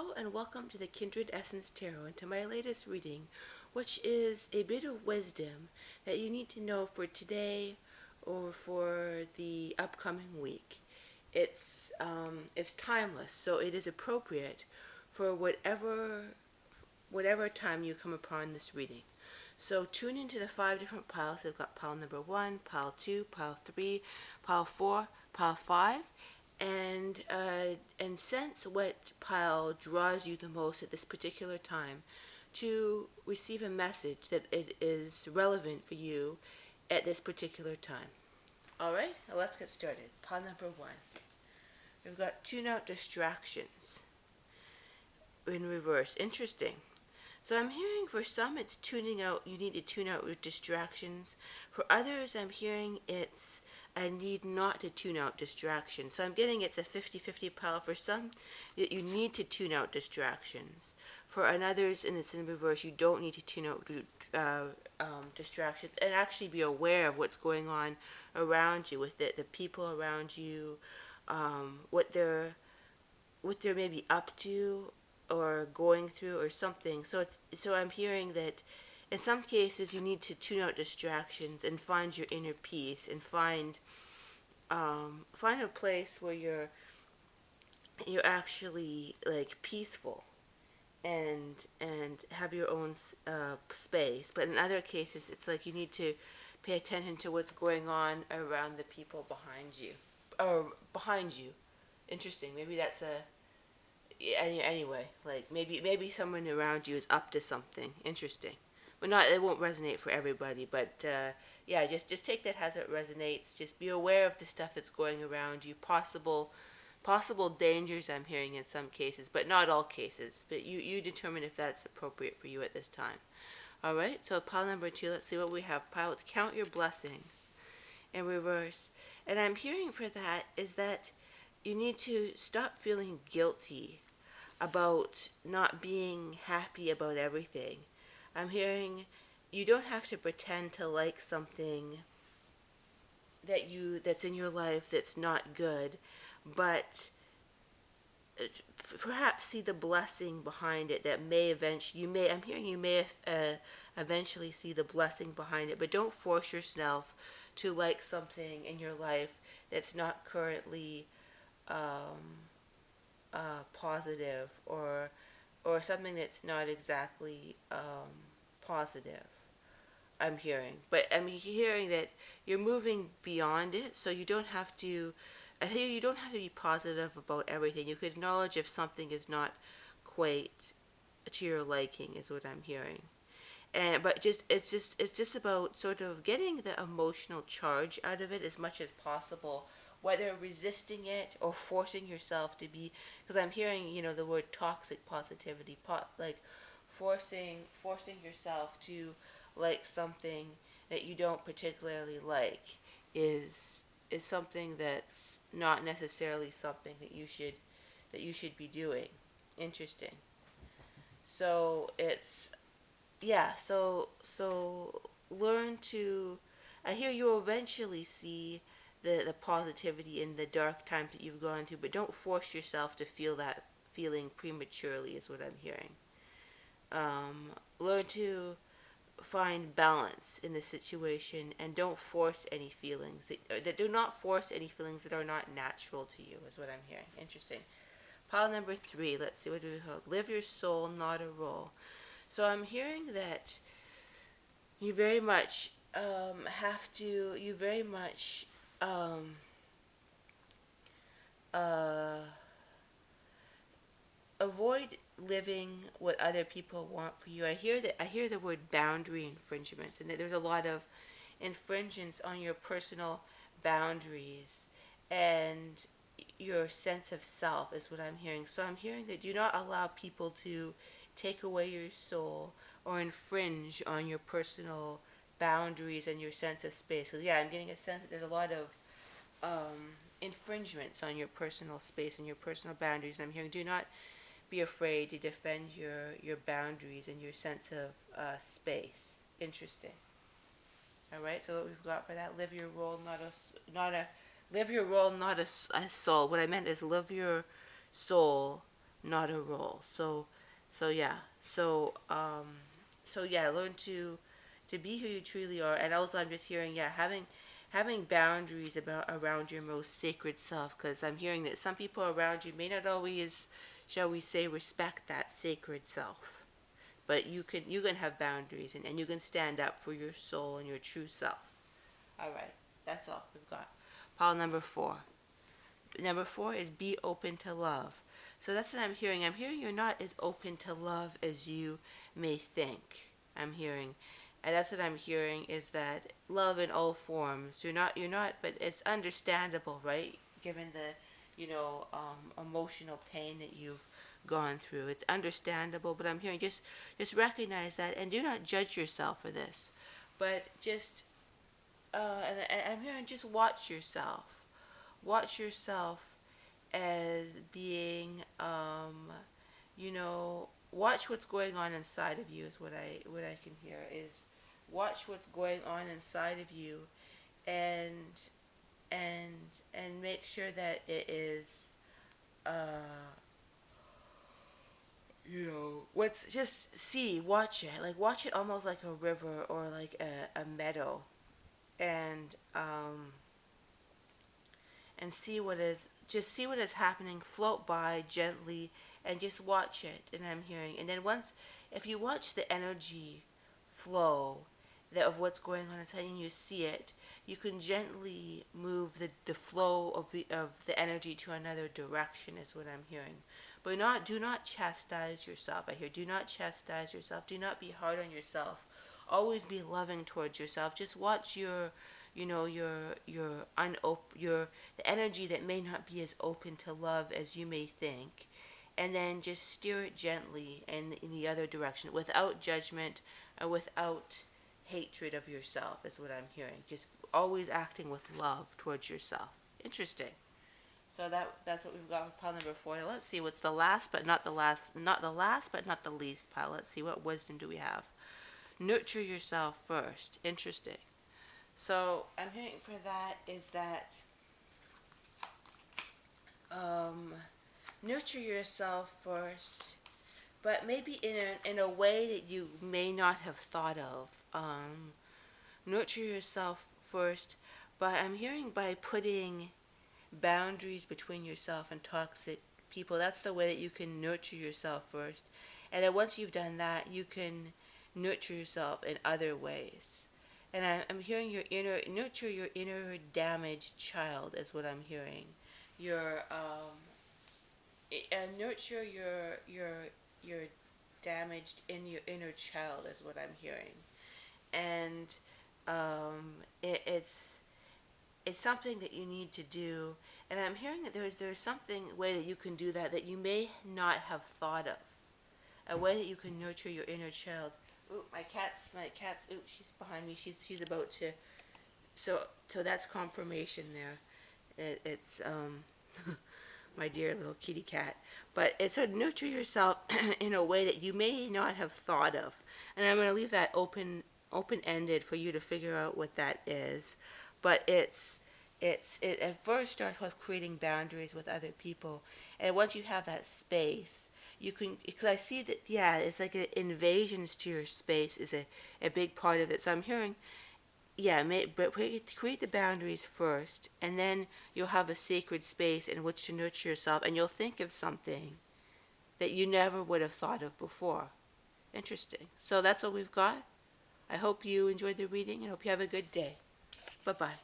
Hello and welcome to the Kindred Essence Tarot and to my latest reading, which is a bit of wisdom that you need to know for today or for the upcoming week. It's timeless, so it is appropriate for whatever time you come upon this reading. So tune into the 5 different piles. I've got pile number 1, pile 2, pile 3, pile 4, pile 5, and sense what pile draws you the most at this particular time to receive a message that it is relevant for you at this particular time. All right, now let's get started. Pile number 1. We've got tune out distractions in reverse. Interesting. So I'm hearing for some it's tuning out, you need to tune out with distractions. For others, I'm hearing it's I need not to tune out distractions. So I'm getting it's a 50-50 pile. For some, you need to tune out distractions. For others, and it's in reverse, you don't need to tune out distractions and actually be aware of what's going on around you, with the people around you, what they're maybe up to or going through or something. So I'm hearing that in some cases you need to tune out distractions and find your inner peace and find a place where you're actually like peaceful and have your own space. But in other cases, it's like you need to pay attention to what's going on around the people behind you or behind you. Interesting. Maybe that's a anyway, like maybe someone around you is up to something interesting, but not it won't resonate for everybody. But yeah, just take that as it resonates. Just be aware of the stuff that's going around you, possible dangers. I'm hearing in some cases, but not all cases. But you determine if that's appropriate for you at this time. All right. So pile number 2. Let's see what we have. Pile count your blessings in reverse, and I'm hearing for that is that you need to stop feeling guilty about not being happy about everything. I'm hearing you don't have to pretend to like something that's in your life that's not good, but perhaps see the blessing behind it that may eventually I'm hearing you may eventually see the blessing behind it, but don't force yourself to like something in your life that's not currently positive, or something that's not exactly positive. I'm hearing, but I'm hearing that you're moving beyond it, so you don't have to. I hear you don't have to be positive about everything. You could acknowledge if something is not quite to your liking, is what I'm hearing. And but it's just about sort of getting the emotional charge out of it as much as possible, whether resisting it or forcing yourself to be, because I'm hearing the word toxic positivity, like forcing yourself to like something that you don't particularly like is something that's not necessarily something that you should be doing. Interesting. So it's yeah, so learn to. I hear you'll eventually see the positivity in the dark times that you've gone through, but don't force yourself to feel that feeling prematurely, is what I'm hearing. Learn to find balance in the situation and don't force any feelings that do not force any feelings that are not natural to you, is what I'm hearing. Interesting. Pile number 3. Let's see, what do we call? Live your soul, not a role. So I'm hearing that you very much have to, you very much uh, avoid living what other people want for you. I hear the word boundary infringements, and that there's a lot of infringements on your personal boundaries and your sense of self, is what I'm hearing. So I'm hearing that do not allow people to take away your soul or infringe on your personal boundaries and your sense of space. Because yeah, I'm getting a sense that there's a lot of infringements on your personal space and your personal boundaries. And I'm hearing do not be afraid to defend your boundaries and your sense of space. Interesting. All right. So what we've got for that: live your role, not a live your role, not a soul. What I meant is live your soul, not a role. So yeah. So yeah, learn to be who you truly are. And also, I'm just hearing, yeah, having boundaries about around your most sacred self, because I'm hearing that some people around you may not always, shall we say, respect that sacred self. But you can have boundaries, and you can stand up for your soul and your true self. All right, that's all we've got. Pile number 4. Number 4 is be open to love. So that's what I'm hearing. I'm hearing you're not as open to love as you may think. I'm hearing. And that's what I'm hearing, is that love in all forms. You're not, but it's understandable, right? Given the, emotional pain that you've gone through. It's understandable, but I'm hearing, just recognize that, and do not judge yourself for this. But just, and I'm hearing, just watch yourself. Watch yourself as being, watch what's going on inside of you, is what I can hear, is watch what's going on inside of you, and and make sure that it is, what's, just see, watch it, like watch it almost like a river, or like a meadow, and see what is, just see what is happening, float by gently, and just watch it. And I'm hearing, and then once, if you watch the energy flow, that of what's going on inside, and you see it, you can gently move the flow of the energy to another direction, is what I'm hearing. But do not chastise yourself. I hear, do not chastise yourself, do not be hard on yourself, always be loving towards yourself. Just watch your the energy that may not be as open to love as you may think, and then just steer it gently in the other direction, without judgment or without hatred of yourself, is what I'm hearing. Just always acting with love towards yourself. Interesting. So that's what we've got with pile number 4. Now let's see what's the last but not the last, but not the least pile. Let's see, what wisdom do we have. Nurture yourself first. Interesting. So I'm hearing for that is that, um, nurture yourself first, but maybe in a way that you may not have thought of. Nurture yourself first, but I'm hearing, by putting boundaries between yourself and toxic people. That's the way that you can nurture yourself first. And then once you've done that, you can nurture yourself in other ways. And I'm hearing nurture your inner damaged child, is what I'm hearing. Your, and nurture your damaged in your inner child, is what I'm hearing. And it's something that you need to do. And I'm hearing that there's something way that you can do that you may not have thought of. A way that you can nurture your inner child. Ooh, my cat's ooh, she's behind me. She's about to, so that's confirmation there. It's my dear little kitty cat. But it's to nurture yourself in a way that you may not have thought of. And I'm going to leave that open-ended for you to figure out what that is. But it at first starts with creating boundaries with other people. And once you have that space, you can, because I see that, yeah, it's like invasions to your space is a big part of it. So I'm hearing, yeah, but create the boundaries first, and then you'll have a sacred space in which to nurture yourself, and you'll think of something that you never would have thought of before. Interesting. So that's what we've got. I hope you enjoyed the reading, and hope you have a good day. Bye-bye.